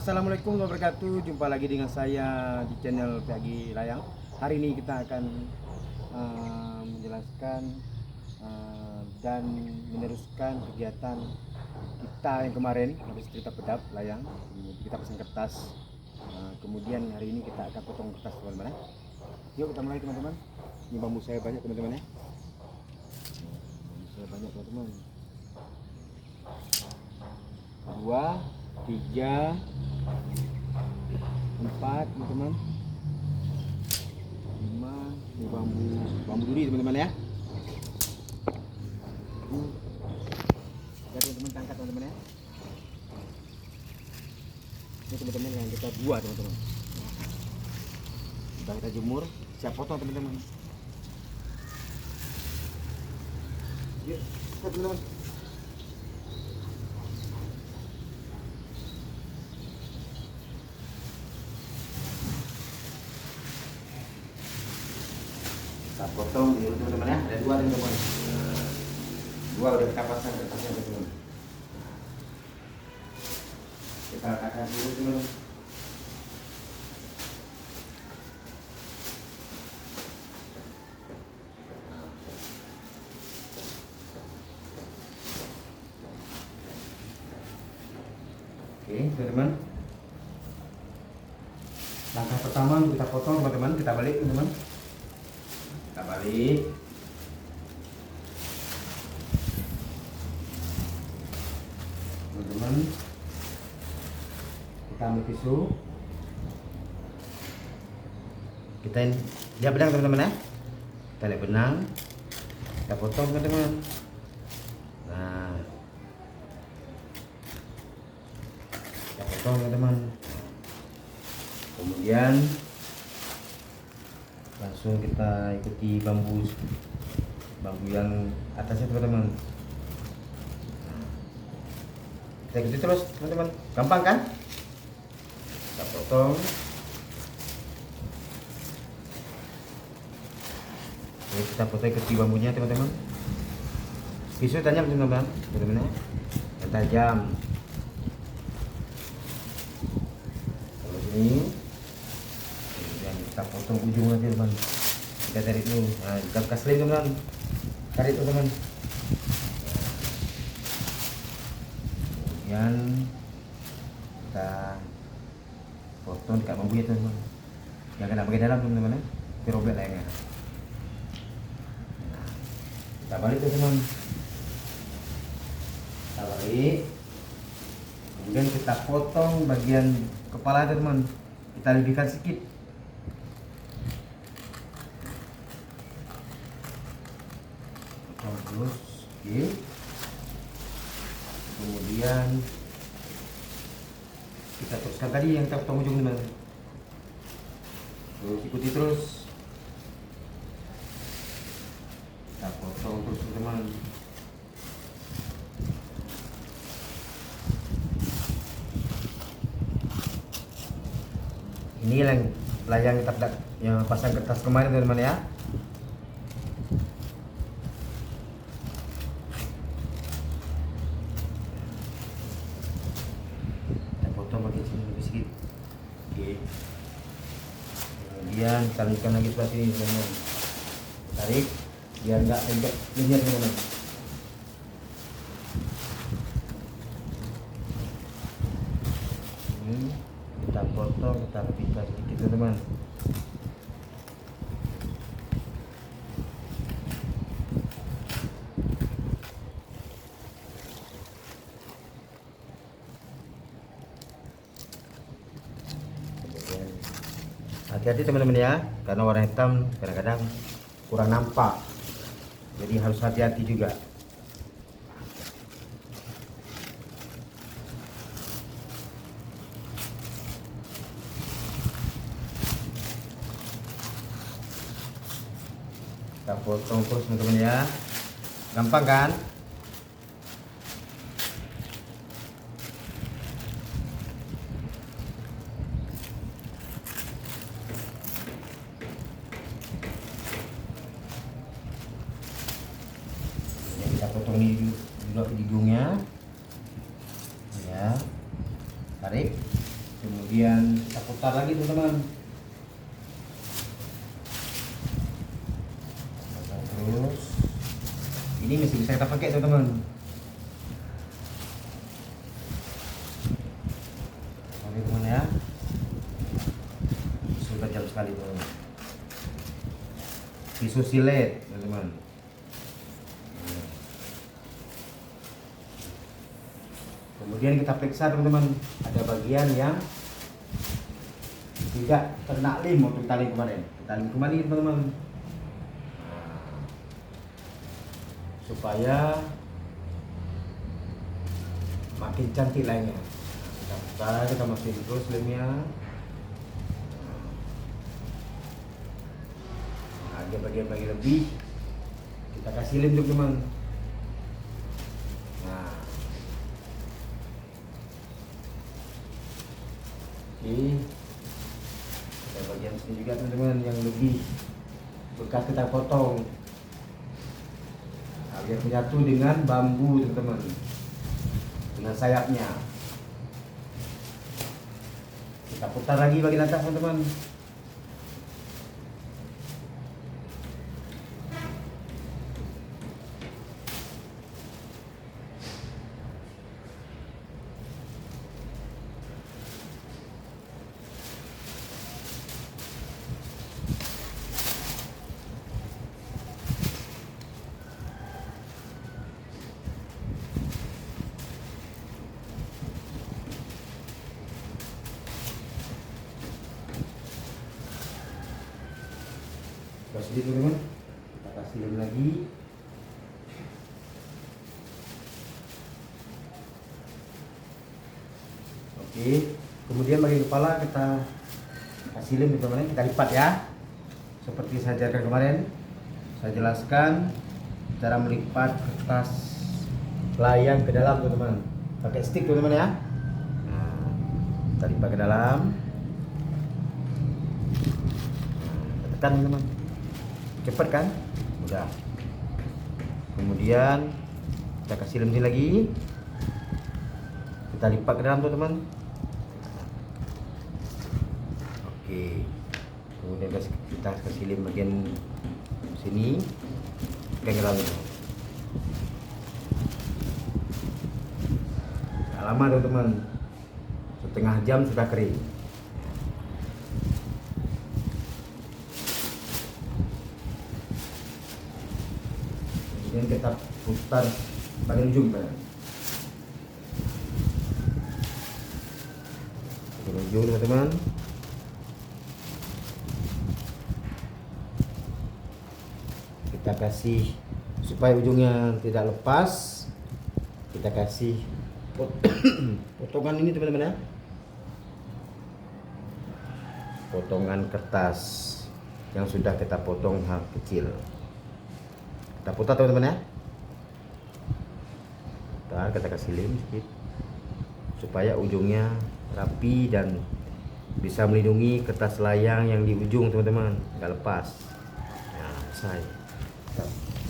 Assalamualaikum warahmatullahi wabarakatuh. Jumpa lagi dengan saya di channel Pagi Layang. Hari ini kita akan menjelaskan dan meneruskan kegiatan kita yang kemarin habis cerita pedap layang. Kita pasang kertas. Kemudian hari ini kita akan potong kertas teman-teman. Yuk kita mulai teman-teman. Ini bambu saya banyak teman-teman ya. Bambu saya banyak teman-teman. 2, 3, 4 teman-teman, 5. Ini bambu duri teman-teman ya. Ya teman-teman, angkat teman-teman ya. Ini teman-teman yang kita buat teman-teman. Sudah kita jemur, siap potong teman-teman. Yuk, teman-teman. Kita potong dulu teman-teman ya. Ada 2 teman-teman. 2 udah kita pasang kertasnya teman-teman. Kita letakkan dulu teman-teman. Oke teman-teman. Langkah pertama kita potong teman-teman. Kita balik teman-teman. Kita balik. Teman-teman, kita ambil pisau. Kita lihat benang teman-teman ya. Kita lihat benang. Kita potong teman-teman. Nah, kita potong teman-teman. Kemudian langsung kita ikuti bambu yang atasnya teman-teman. Kita ikuti terus teman-teman, gampang kan? Kita potong. Oke, kita potong ikuti bambunya teman-teman. Pisau tajam teman-teman, ya, yang tajam. Kalau ini kita potong ujung aja teman, kita tarik dulu. Nah, kita kasih teman, tarik teman. Kemudian kita potong dekat bambu ya teman, jangan kena bagian dalam teman-teman ya, dirobek layangnya. Nah, kita balik teman, kita balik. Kemudian kita potong bagian kepala teman, kita lebihkan sedikit. Terus, oke. Kemudian kita teruskan tadi yang kita potong ujung teman. Terus ikuti terus. Kita potong terus teman. Ini layang kita yang pasang kertas kemarin teman-teman ya. Sedikit. Oke. Kemudian tarik lagi seperti ini teman-teman. Tarik biar enggak lembek lihat teman-teman. Kita potong, kita lebihkan sedikit teman-teman. Hati-hati teman-teman ya, karena warna hitam kadang-kadang kurang nampak, jadi harus hati-hati juga. Kita potong terus teman-teman ya, gampang kan? Kita potong ini dulu hidungnya ya, tarik. Kemudian kita putar lagi teman-teman. Terus ini masih bisa kita pakai teman-teman. Oke teman ya, sudah jam sekali teman. Pisau silet teman-teman. Kemudian kita periksa teman-teman, ada bagian yang tidak kena lem untuk tali kemarin. Kita lem kembali teman-teman, supaya makin cantik lainnya. Kita putar, kita masukin terus lemnya. Ada bagian-bagian lebih, kita kasih lem teman-teman. Nah, oke, ada bagian sini juga teman-teman yang lebih bekas kita potong. Nah, biar menyatu dengan bambu teman-teman, dengan sayapnya. Kita putar lagi bagian atas teman-teman. Kasih teman-teman, kita kasih lem lagi. Oke, kemudian bagian kepala kita kasih lem teman-teman, kita lipat ya, seperti saya ajarkan kemarin. Saya jelaskan cara melipat kertas layang ke dalam teman-teman, pakai stick teman-teman ya. Nah, kita lipat ke dalam, kita tekan teman-teman. Cepat kan? Udah. Kemudian kita kasih lem lagi. Kita lipat ke dalam teman-teman. Oke. Kemudian kita kasih lem bagian sini. Ke dalam. Gak lama teman-teman. Setengah jam sudah kering. Kemudian kita putar bagian ujung bagian ujung teman-teman. Kita kasih supaya ujungnya tidak lepas, kita kasih potongan ini teman-teman ya, potongan kertas yang sudah kita potong hal kecil. Kita putar teman-teman ya. Kita kasih lem sedikit supaya ujungnya rapi dan bisa melindungi kertas layang yang di ujung teman-teman, nggak lepas. Nah, selesai.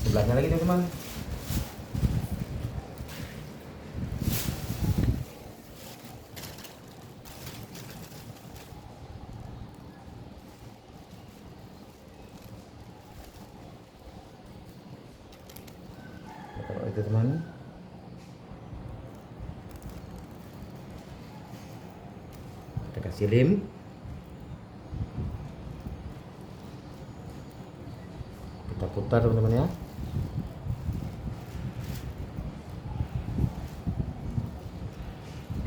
Sebelahnya lagi teman-teman. Itu teman, kita kasih lem, kita putar teman-teman ya.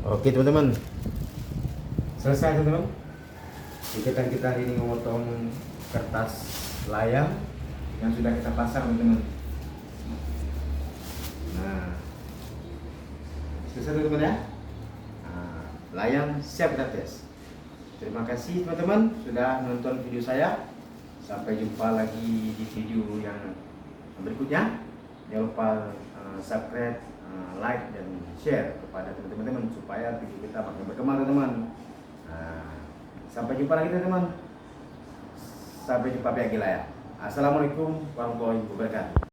Oke teman-teman, selesai teman-teman. Kegiatan kita hari ini memotong kertas layang yang sudah kita pasang teman-teman. Nah, selesai teman-teman ya. Nah, layang siap kita tes. Terima kasih teman-teman sudah nonton video saya. Sampai jumpa lagi di video yang berikutnya. Jangan lupa subscribe, like dan share kepada teman-teman supaya video kita makin berkembang teman-teman. Nah, sampai jumpa lagi teman-teman. Sampai jumpa lagi lah ya. Assalamualaikum warahmatullahi wabarakatuh.